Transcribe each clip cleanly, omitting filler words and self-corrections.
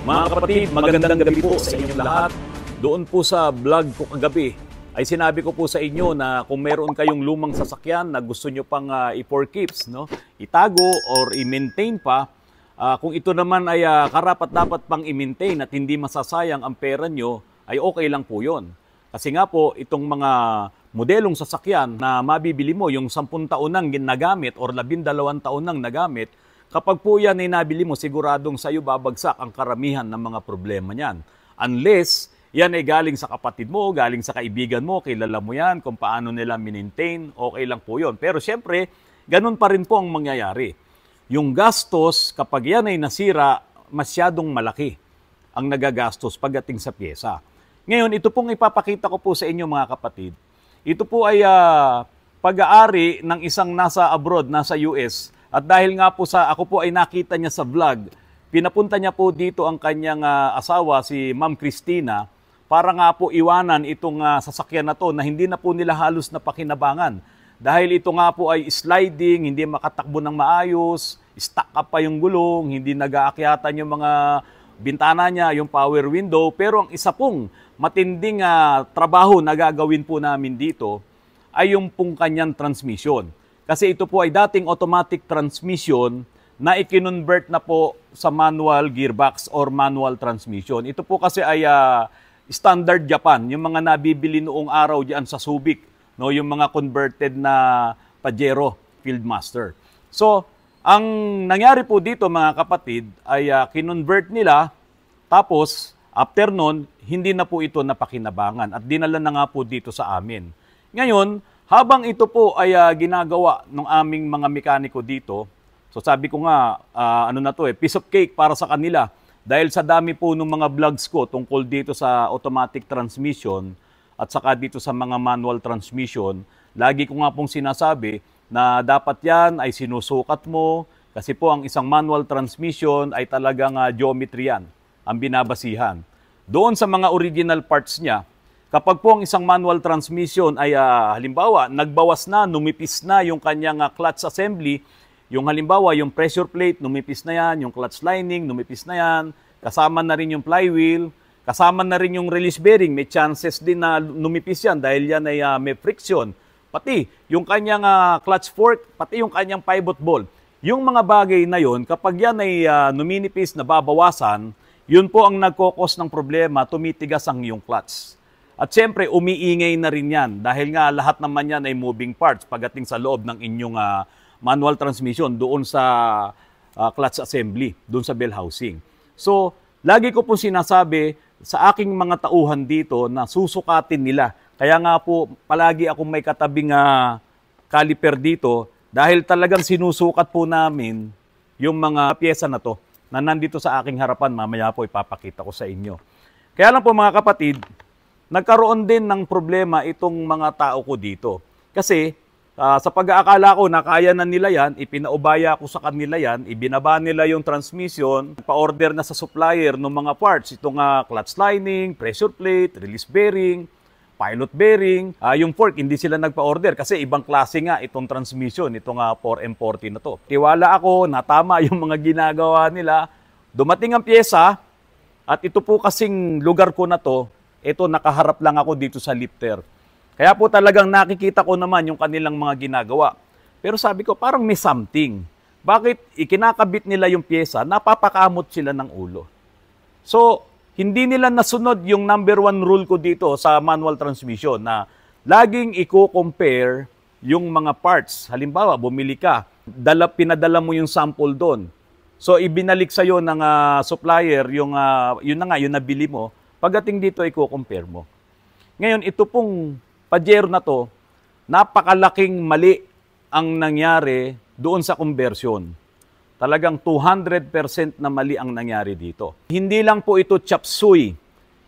Mga kapatid, magandang gabi po sa inyong lahat. Doon po sa vlog ko kagabi ay sinabi ko po sa inyo na kung meron kayong lumang sasakyan na gusto nyo pang i-for keeps, no? Itago or i-maintain pa, kung ito naman ay karapat dapat pang i-maintain at hindi masasayang ang pera nyo, ay okay lang po yun. Kasi nga po, itong mga modelong sasakyan na mabibili mo, yung 10 taon nang nagamit or 12 taon nang nagamit, kapag po yan ay nabili mo, siguradong sa'yo babagsak ang karamihan ng mga problema niyan. Unless yan ay galing sa kapatid mo, galing sa kaibigan mo, kilala mo yan, kung paano nila maintain, okay lang po yun. Pero syempre, ganun pa rin po ang mangyayari. Yung gastos, kapag yan ay nasira, masyadong malaki ang nagagastos pagdating sa pyesa. Ngayon, ito pong ipapakita ko po sa inyo mga kapatid. Ito po ay pag-aari ng isang nasa abroad, nasa US. At dahil nga po ako po ay nakita niya sa vlog, pinapunta niya po dito ang kanyang asawa, si Ma'am Christina, para nga po iwanan itong sasakyan na to na hindi na po nila halos napakinabangan. Dahil ito nga po ay sliding, hindi makatakbo ng maayos, stuck up pa yung gulong, hindi nag-aakyatan yung mga bintana niya, yung power window. Pero ang isa pong matinding trabaho na gagawin po namin dito ay yung pong kanyang transmission. Kasi ito po ay dating automatic transmission na i-convert na po sa manual gearbox or manual transmission. Ito po kasi ay standard Japan, yung mga nabibili noong araw diyan sa Subic, no, yung mga converted na Pajero Fieldmaster. So, ang nangyari po dito mga kapatid ay kinonvert nila, tapos after nun, hindi na po ito napakinabangan at dinala na nga po dito sa amin. Ngayon, habang ito po ay ginagawa ng aming mga mekaniko dito, so sabi ko nga, piece of cake para sa kanila. Dahil sa dami po ng mga vlogs ko tungkol dito sa automatic transmission at saka dito sa mga manual transmission, lagi ko nga pong sinasabi na dapat yan ay sinusukat mo kasi po ang isang manual transmission ay talagang geometry yan, ang binabasihan. Doon sa mga original parts niya, kapag po ang isang manual transmission ay halimbawa nagbawas na, numipis na yung kanyang clutch assembly, yung halimbawa yung pressure plate, numipis na yan, yung clutch lining, numipis na yan, kasama na rin yung flywheel, kasama na rin yung release bearing, may chances din na numipis yan dahil yan ay may friction. Pati yung kanyang clutch fork, pati yung kanyang pivot ball. Yung mga bagay na yon, kapag yan ay numinipis, nababawasan, yun po ang nagkokos ng problema, tumitigas ang iyong clutch. At siyempre, umiingay na rin yan dahil nga lahat naman yan ay moving parts pagdating sa loob ng inyong manual transmission doon sa clutch assembly, doon sa bell housing. So, lagi ko po sinasabi sa aking mga tauhan dito na susukatin nila. Kaya nga po, palagi akong may katabing caliper dito dahil talagang sinusukat po namin yung mga pyesa na to na nandito sa aking harapan. Mamaya po ipapakita ko sa inyo. Kaya lang po mga kapatid, nagkaroon din ng problema itong mga tao ko dito. Kasi sa pag-aakala ko na kaya na nila yan, ipinaubaya ko sa kanila yan, ibinaba nila yung transmission, pa-order na sa supplier ng mga parts, itong clutch lining, pressure plate, release bearing, pilot bearing, yung fork, hindi sila nagpa-order kasi ibang klase nga itong transmission, itong 4M40 na to. Tiwala ako na tama yung mga ginagawa nila. Dumating ang pyesa at ito po kasing lugar ko na to, ito nakaharap lang ako dito sa lifter. Kaya po talagang nakikita ko naman yung kanilang mga ginagawa. Pero sabi ko, parang may something. Bakit ikinakabit nila yung pyesa, napapakamot sila ng ulo? So, hindi nila nasunod yung number 1 rule ko dito sa manual transmission na laging i-compare yung mga parts. Halimbawa, bumili ka, pinadala mo yung sample doon. So, ibinalik sa'yo ng supplier yung nabili mo. Pagdating dito, i-compare mo. Ngayon, ito pong Pajero na to, napakalaking mali ang nangyari doon sa conversion. Talagang 200% na mali ang nangyari dito. Hindi lang po ito chop suey.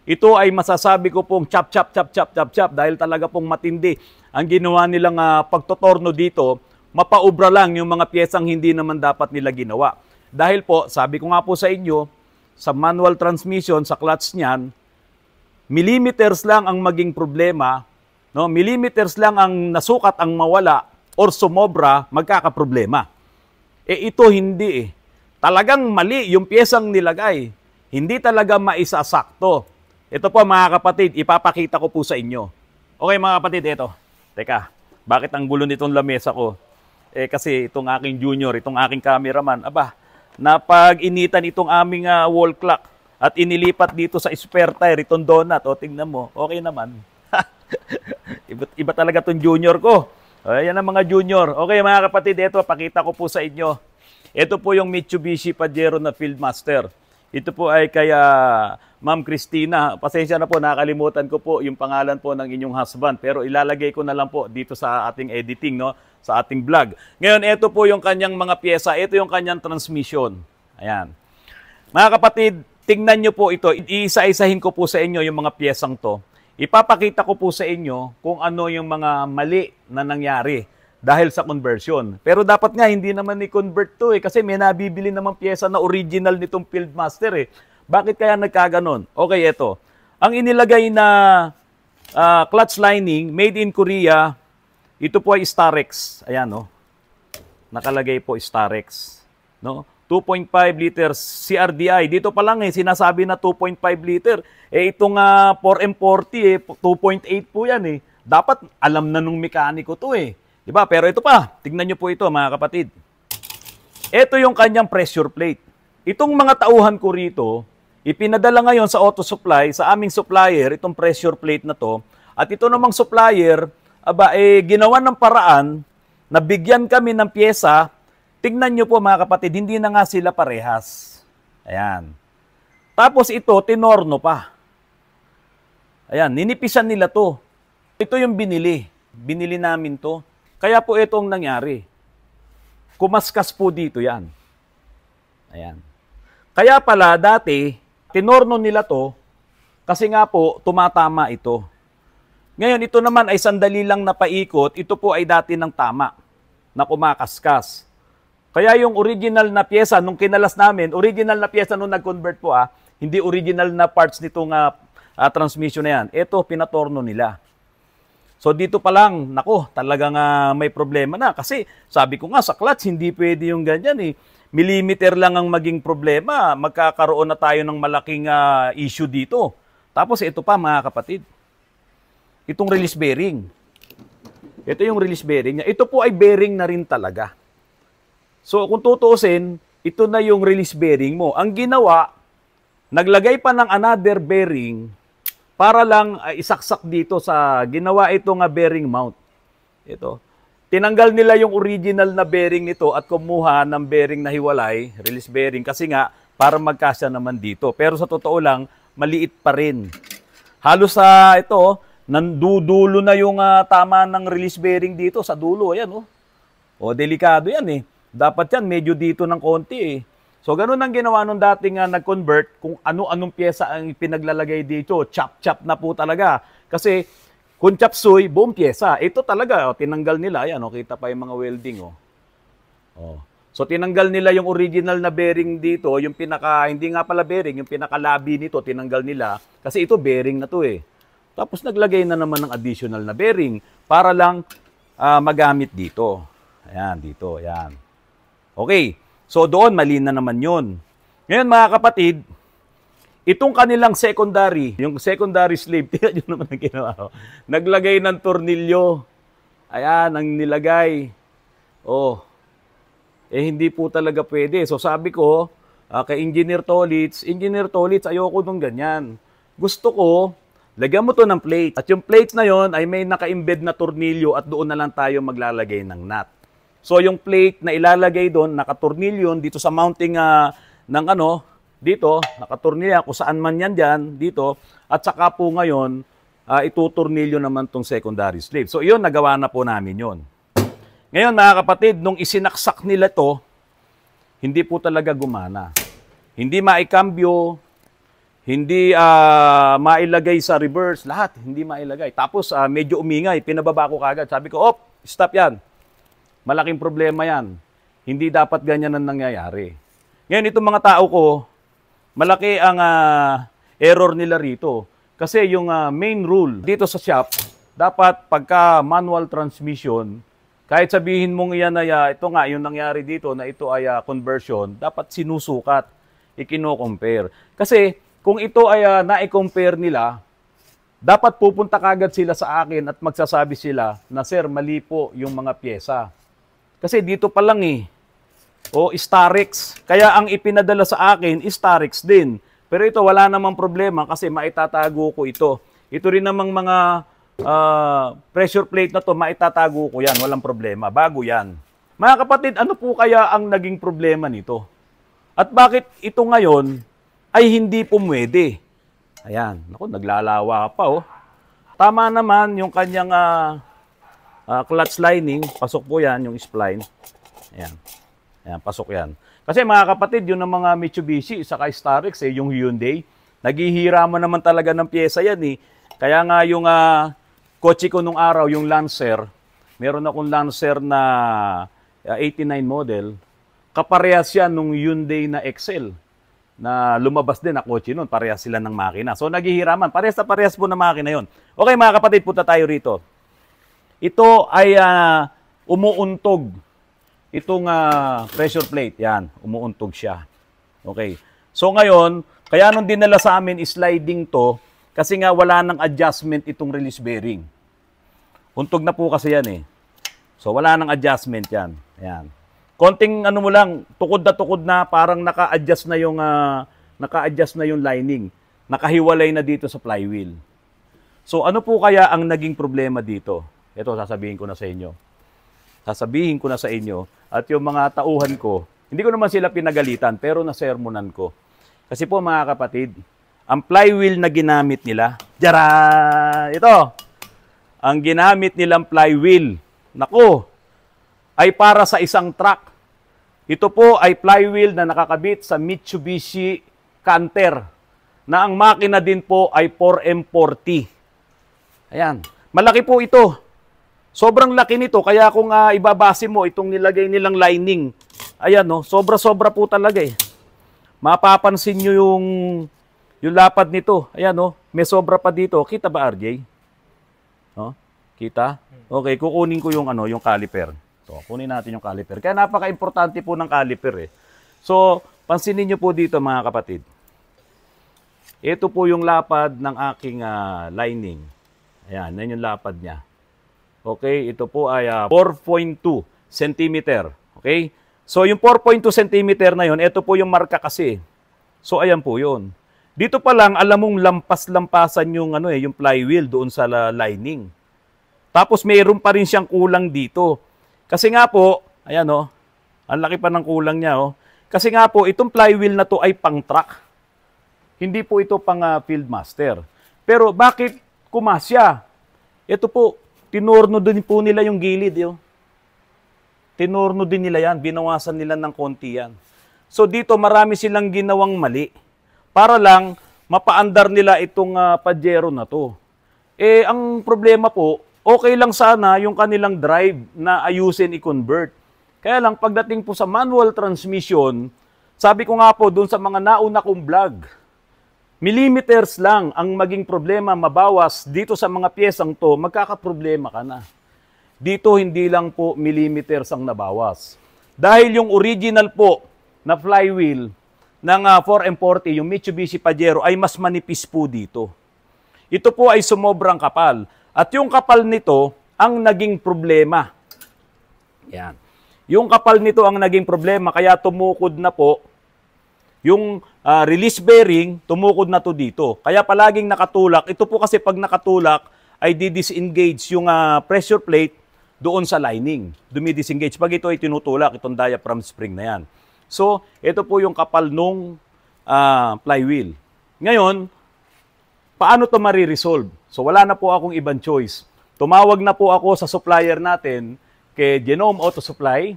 Ito ay masasabi ko pong chop dahil talaga pong matindi. Ang ginawa nilang pagtotorno dito, mapaubra lang yung mga piyesang hindi naman dapat nila ginawa. Dahil po, sabi ko nga po sa inyo, sa manual transmission, sa clutch niyan, millimeters lang ang maging problema, no? Millimeters lang ang nasukat ang mawala or sumobra, magkakaproblema. Ito hindi eh. Talagang mali yung piyesang nilagay. Hindi talaga maisasakto. Ito po mga kapatid, ipapakita ko po sa inyo. Okay mga kapatid, ito. Teka, bakit ang gulo nitong lamesa ko? Kasi itong aking junior, itong aking cameraman, napag-initan itong aming wall clock at inilipat dito sa spare tire, itong donut. O, tingnan mo, okay naman. Iba talaga itong junior ko. Ayan ang mga junior. Okay mga kapatid, ito, pakita ko po sa inyo. Ito po yung Mitsubishi Pajero na Fieldmaster. Ito po ay kaya Ma'am Christina. Pasensya na po, nakalimutan ko po yung pangalan po ng inyong husband. Pero ilalagay ko na lang po dito sa ating editing, no? Sa ating vlog. Ngayon, ito po yung kanyang mga pyesa. Ito yung kanyang transmission. Ayan. Mga kapatid, tingnan nyo po ito. Iisa-isahin ko po sa inyo yung mga pyesang to. Ipapakita ko po sa inyo kung ano yung mga mali na nangyari dahil sa conversion. Pero dapat nga, hindi naman i-convert to kasi may nabibili naman pyesa na original nitong Fieldmaster Bakit kaya nagkaganon? Okay, ito. Ang inilagay na clutch lining, made in Korea, ito po ay Starex. Ayan, no? Nakalagay po Starex. No? 2.5 liters CRDI. Dito pa lang sinasabi na 2.5 liter. Itong 4M40, 2.8 po yan Dapat alam na nung mekaniko to Diba? Pero ito pa, tignan nyo po ito mga kapatid. Ito yung kanyang pressure plate. Itong mga tauhan ko rito, ipinadala ngayon sa auto supply, sa aming supplier, itong pressure plate na to. At ito namang supplier, ginawa ng paraan na bigyan kami ng pyesa. Tignan nyo po mga kapatid, hindi na nga sila parehas. Ayan. Tapos ito, tinorno pa. Ayan, ninipisan nila to. Ito yung binili. Binili namin to. Kaya po itong nangyari. Kumaskas po dito yan. Ayan. Kaya pala dati, tinorno nila to kasi nga po tumatama ito. Ngayon ito naman ay sandali lang napaikot. Ito po ay dati ng tama na kumakaskas. Kaya yung original na pyesa nung kinalas namin, original na pyesa nung nag-convert po hindi original na parts nitong transmission na yan. Ito pinatorno nila. So dito pa lang, nako, talagang may problema na. Kasi sabi ko nga sa clutch, hindi pwede yung ganyan Millimeter lang ang maging problema. Magkakaroon na tayo ng malaking issue dito. Tapos ito pa mga kapatid. Itong release bearing. Ito yung release bearing niya. Ito po ay bearing na rin talaga. So kung tutuusin, ito na yung release bearing mo. Ang ginawa, naglagay pa ng another bearing para lang isaksak dito sa ginawa itong bearing mount. Ito. Tinanggal nila yung original na bearing nito at kumuha ng bearing na hiwalay, release bearing, kasi nga para magkasya naman dito. Pero sa totoo lang, maliit pa rin. Halos ito, nandudulo na yung tama ng release bearing dito sa dulo. Ayan, delikado yan Dapat yan, medyo dito ng konti So, ganun ang ginawa nung dating nag-convert kung ano-anong pyesa ang pinaglalagay dito. Chop-chop na po talaga. Kasi kung chop suey, buong pyesa. Ito talaga, tinanggal nila. Ayan, kita pa yung mga welding. So, tinanggal nila yung original na bearing dito. Yung hindi nga pala bearing, yung pinakalabi nito, tinanggal nila. Kasi ito, bearing na to Tapos, naglagay na naman ng additional na bearing para lang magamit dito. Ayan, dito. Ayan. Okay. So doon, mali na naman yun. Ngayon mga kapatid, itong kanilang secondary, yung secondary sleeve, tingnan nyo naman ang ginawa ko. Naglagay ng tornilyo. Ayan, ang nilagay. Hindi po talaga pwede. So sabi ko, kay Engineer Tolitz, ayoko nung ganyan. Gusto ko, lagyan mo to ng plate. At yung plate na yon ay may naka-embed na tornilyo at doon na lang tayo maglalagay ng nut. So yung plate na ilalagay doon, nakatornilyon dito sa mounting dito, nakatornilya kung saan man yan dyan, dito. At saka po ngayon, itutornilyo naman tong secondary sleeve. So yun, nagawa na po namin yun. Ngayon mga kapatid, nung isinaksak nila to, hindi po talaga gumana. Hindi maikambyo, hindi mailagay sa reverse, lahat, hindi mailagay. Tapos medyo umingay, pinababa ko kagad. Sabi ko, stop yan. Malaking problema yan. Hindi dapat ganyan ang nangyayari. Ngayon, itong mga tao ko, malaki ang error nila rito. Kasi yung main rule dito sa shop, dapat pagka manual transmission, kahit sabihin mong yan ay, ito nga, yung nangyari dito na ito ay conversion, dapat sinusukat. ikino-compare. Kasi kung ito ay na-compare nila, dapat pupunta kagad sila sa akin at magsasabi sila na, sir, mali po yung mga pyesa. Kasi dito pa lang o Starex. Kaya ang ipinadala sa akin, Starex din. Pero ito, wala namang problema kasi maitatago ko ito. Ito rin namang mga pressure plate na to, maitatago ko yan. Walang problema. Bago yan. Mga kapatid, ano po kaya ang naging problema nito? At bakit ito ngayon ay hindi pumwede? Ayan. Naku, naglalawa pa Tama naman yung kanyang clutch lining. Pasok po yan, yung spline. Ayan. Ayan, pasok yan. Kasi mga kapatid, yun ang mga Mitsubishi, saka Starex, yung Hyundai. Naghihiraman naman talaga ng pyesa yan Kaya nga yung kotse ko nung araw, yung Lancer, meron akong Lancer na 89 model, kaparehas yan nung Hyundai na Excel na lumabas din na kotse nun. Parehas sila ng makina. So naghihiraman. Parehas na parehas po na makina yon. Okay mga kapatid, punta tayo rito. Ito ay umuuntog. Itong pressure plate. Yan, umuuntog siya. Okay. So ngayon, kaya nung dinala sa amin, sliding to, kasi nga wala nang adjustment itong release bearing. Untog na po kasi yan So wala nang adjustment yan. Ayan. Konting mo lang, tukod na, parang naka-adjust na yung lining. Nakahiwalay na dito sa flywheel. So ano po kaya ang naging problema dito? Ito, sasabihin ko na sa inyo. Sasabihin ko na sa inyo. At yung mga tauhan ko, hindi ko naman sila pinagalitan, pero nasermonan ko. Kasi po mga kapatid, ang flywheel na ginamit nila, ito, ang ginamit nilang flywheel, ay para sa isang truck. Ito po ay flywheel na nakakabit sa Mitsubishi Canter na ang makina din po ay 4M40. Ayan. Malaki po ito. Sobrang laki nito. Kaya kung ibabase mo itong nilagay nilang lining, ayan sobra-sobra po talaga Mapapansin nyo yung lapad nito. Ayan may sobra pa dito. Kita ba RJ? Kita? Okay, kukunin ko yung caliper. So, kunin natin yung caliper. Kaya napaka-importante po ng caliper So, pansinin niyo po dito mga kapatid. Ito po yung lapad ng aking lining. Ayan, yan yung lapad niya. Okay, ito po ay 4.2 cm. Okay? So, yung 4.2 cm na yun, ito po yung marka kasi. So, ayan po yun. Dito pa lang, alam mong lampas-lampasan yung, yung flywheel doon sa lining. Tapos, mayroon pa rin siyang kulang dito. Kasi nga po, ayan ang laki pa ng kulang niya Kasi nga po, itong flywheel na to ay pang truck. Hindi po ito pang Fieldmaster. Pero bakit kumasya? Ito po, tinorno din po nila yung gilid Tinorno din nila yan, binawasan nila ng konti yan. So dito marami silang ginawang mali para lang mapaandar nila itong Pajero na to. Ang problema po, okay lang sana yung kanilang drive na ayusin i-convert. Kaya lang, pagdating po sa manual transmission, sabi ko nga po doon sa mga nauna kong vlog, millimeters lang ang maging problema mabawas dito sa mga piyesang to, magkakaproblema ka na. Dito hindi lang po millimeters ang nabawas. Dahil yung original po na flywheel ng 4M40, yung Mitsubishi Pajero, ay mas manipis po dito. Ito po ay sumobrang kapal. At yung kapal nito ang naging problema. Yan. Yung kapal nito ang naging problema, kaya tumukod na po yung release bearing, tumukod na to dito. Kaya palaging nakatulak. Ito po kasi pag nakatulak ay di-disengage yung pressure plate doon sa lining. Dumi-disengage. Pag ito ay tinutulak, itong diaphragm spring na yan. So, ito po yung kapal nung flywheel. Ngayon, paano to mariresolve? So wala na po akong ibang choice. Tumawag na po ako sa supplier natin kay Genome Auto Supply,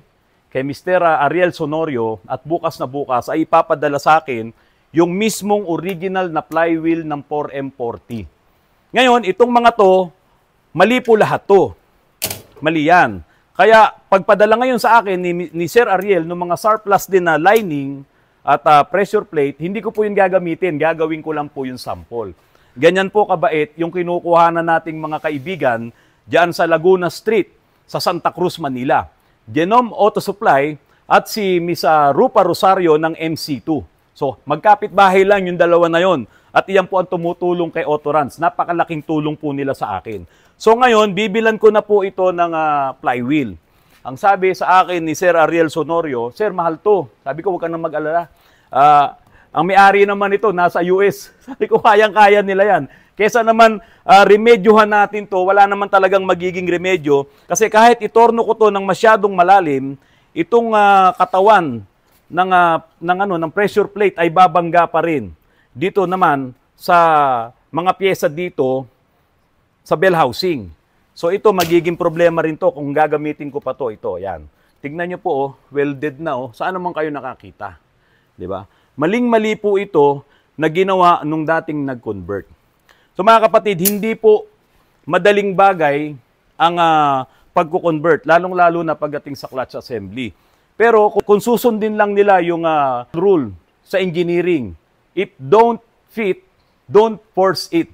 kay Mr. Ariel Sonorio, at bukas na bukas ay ipapadala sa akin yung mismong original na flywheel ng 4M40. Ngayon, itong mga to, mali po lahat to. Mali yan. Kaya pagpadala ngayon sa akin ni Sir Ariel ng mga surplus din na lining at pressure plate, hindi ko po yung gagamitin. Gagawin ko lang po yung sample. Ganyan po kabait yung kinukuhanan nating mga kaibigan diyan sa Laguna Street sa Santa Cruz, Manila. Genome Auto Supply at si Miss Rupa Rosario ng MC2. So, magkapit-bahay lang yung dalawa na yon. At iyan po ang tumutulong kay Autorans. Napakalaking tulong po nila sa akin. So ngayon, bibilan ko na po ito ng flywheel. Ang sabi sa akin ni Sir Ariel Sonorio, Sir, mahal to. Sabi ko, huwag ka nang mag-alala. Ang may-ari naman ito, nasa US. Sabi ko, kayang-kaya nila yan. Kesa naman remedyohan natin to, wala naman talagang magiging remedyo. Kasi kahit itorno ko to ng masyadong malalim, itong katawan ng pressure plate ay babangga pa rin. Dito naman sa mga pyesa dito sa bell housing. So ito magiging problema rin to kung gagamitin ko pa to. Ito, yan. Tignan nyo po, welded na. Saan naman kayo nakakita? Di ba? Maling-mali po ito na ginawa nung dating nag-convert. So mga kapatid, hindi po madaling bagay ang pagko-convert, lalong-lalo na pagdating sa clutch assembly. Pero kung susundin lang nila yung rule sa engineering, if don't fit, don't force it.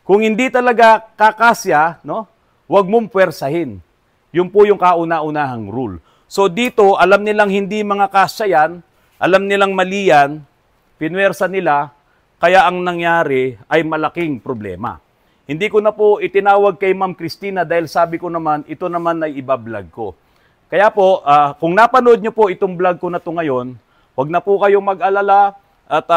Kung hindi talaga kakasya, no, wag mong puwersahin. Yun po yung kauna-unahang rule. So dito, alam nilang hindi mga kasya yan, alam nilang mali yan, pinwersa nila, kaya ang nangyari ay malaking problema. Hindi ko na po itinawag kay Ma'am Christina dahil sabi ko naman, ito naman ay iba-vlog ko. Kaya po, kung napanood nyo po itong vlog ko na to ngayon, wag na po kayong mag-alala, at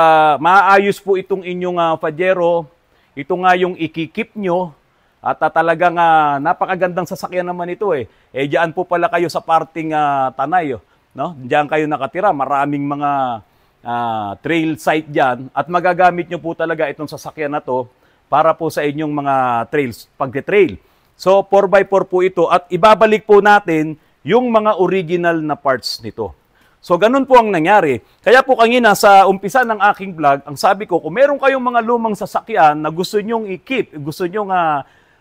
maayos po itong inyong Pajero. Ito nga yung ikikip nyo. At talagang napakagandang sasakyan naman ito eh. Diyan po pala kayo sa parting Tanay. No? Diyan kayo nakatira. Maraming mga trail site dyan. At magagamit nyo po talaga itong sasakyan na to para po sa inyong mga trails, pagte-trail. So 4x4 po ito. At ibabalik po natin yung mga original na parts nito. So, ganun po ang nangyari. Kaya po kanina sa umpisa ng aking vlog, ang sabi ko, kung meron kayong mga lumang sasakyan na gusto nyong i-keep, gusto nyong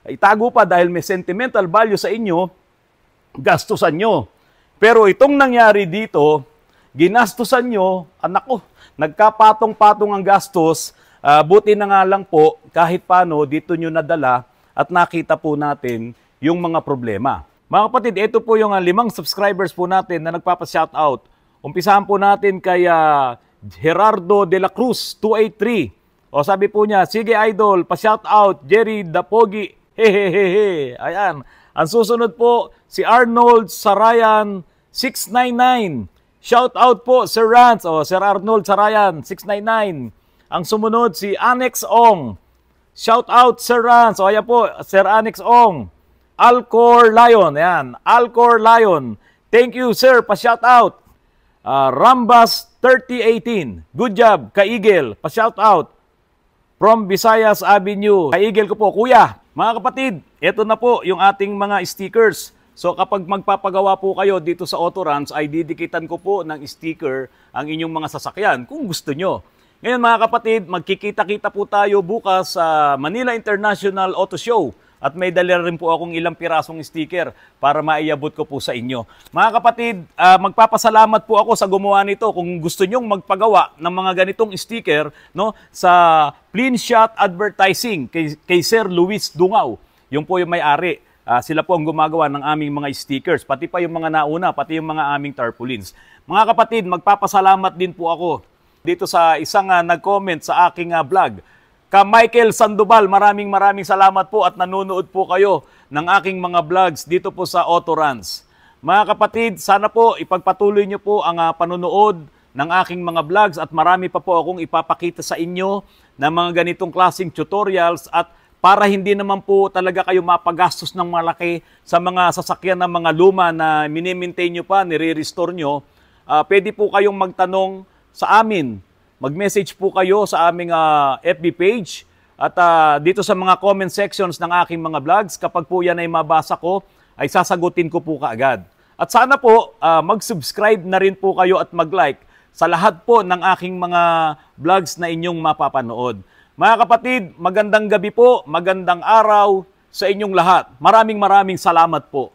itago pa dahil may sentimental value sa inyo, gastusan nyo. Pero itong nangyari dito, ginastusan nyo, anak ko, nagkapatong-patong ang gastos, buti na nga lang po, kahit paano, dito nyo nadala at nakita po natin yung mga problema. Mga kapatid, ito po yung 5 subscribers po natin na nagpapa-shoutout. Umpisahan po natin kay Gerardo de la Cruz, 283. O sabi po niya, sige idol, pa-shoutout, Jerry Dapogi, hehehehe. Ayan. Ang susunod po, si Arnold Sarayan, 699. Shoutout po, Sir Rance, o Sir Arnold Sarayan, 699. Ang sumunod, si Annex Ong. Shoutout, Sir Rance, o ayan po, Sir Annex Ong. Alcor Lion, ayan, Alcor Lion. Thank you, sir, pa-shoutout. Rambas 3018. Good job, Kaigel. Pa-shout out. From Visayas Avenue. Kaigel ko po, kuya. Mga kapatid, ito na po yung ating mga stickers. So kapag magpapagawa po kayo dito sa Autorans, ay didikitan ko po ng sticker ang inyong mga sasakyan kung gusto nyo. Ngayon mga kapatid, magkikita-kita po tayo bukas sa Manila International Auto Show. At may dala rin po akong ilang pirasong sticker para maiabot ko po sa inyo. Mga kapatid, magpapasalamat po ako sa gumawa nito. Kung gusto nyong magpagawa ng mga ganitong sticker, no, sa Clean Shot Advertising kay Sir Luis Dungaw. Yung po yung may-ari. Sila po ang gumagawa ng aming mga stickers. Pati pa yung mga nauna, pati yung mga aming tarpaulins. Mga kapatid, magpapasalamat din po ako dito sa isang nag-comment sa aking vlog. Ka Michael Sandoval, maraming salamat po at nanonood po kayo ng aking mga vlogs dito po sa Autorans. Mga kapatid, sana po ipagpatuloy nyo po ang panonood ng aking mga vlogs at marami pa po akong ipapakita sa inyo ng mga ganitong klaseng tutorials at para hindi naman po talaga kayo mapagastos ng malaki sa mga sasakyan ng mga luma na mini-maintain nyo pa, nire-restore nyo, pwede po kayong magtanong sa amin. Mag-message po kayo sa aming FB page at dito sa mga comment sections ng aking mga vlogs. Kapag po yan ay mabasa ko, ay sasagutin ko po kaagad. At sana po mag-subscribe na rin po kayo at mag-like sa lahat po ng aking mga vlogs na inyong mapapanood. Mga kapatid, magandang gabi po, magandang araw sa inyong lahat. Maraming salamat po.